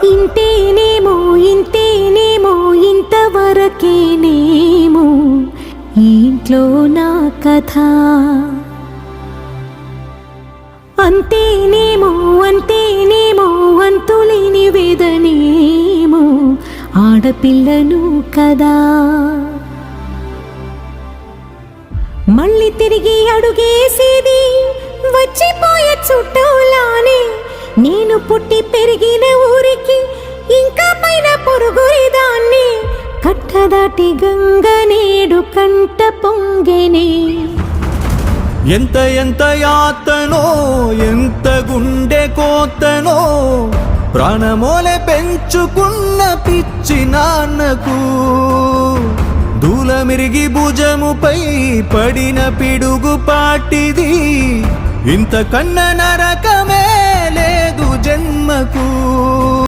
ఇంతేనేమో ఇంతేనేమో ఇంతవరకేనేమో ఇంట్లో నా కథ. అంతేనేమో అంతేనేమో అంతులేని వేదనేమో ఆడపిల్లను కదా. మళ్ళీ తిరిగి అడుగేసేది వచ్చిపోయే చుట్టూలానే. నేను పుట్టి పెరిగిన ఊరికి ఇంకా పైన పొరుగురిదాన్ని. కట్టదాటి గంగ నేడు కంట పొంగెనే. ఎంత ఎంత యాతనో ఎంత గుండె కోతనో ప్రాణమోలే పెంచుకున్న పిచ్చి నాన్నకు. దూలమిరిగి భుజముపై పడిన పిడుగు పాటిది. ఇంతకన్నా నరకమే లేదు జన్మకు.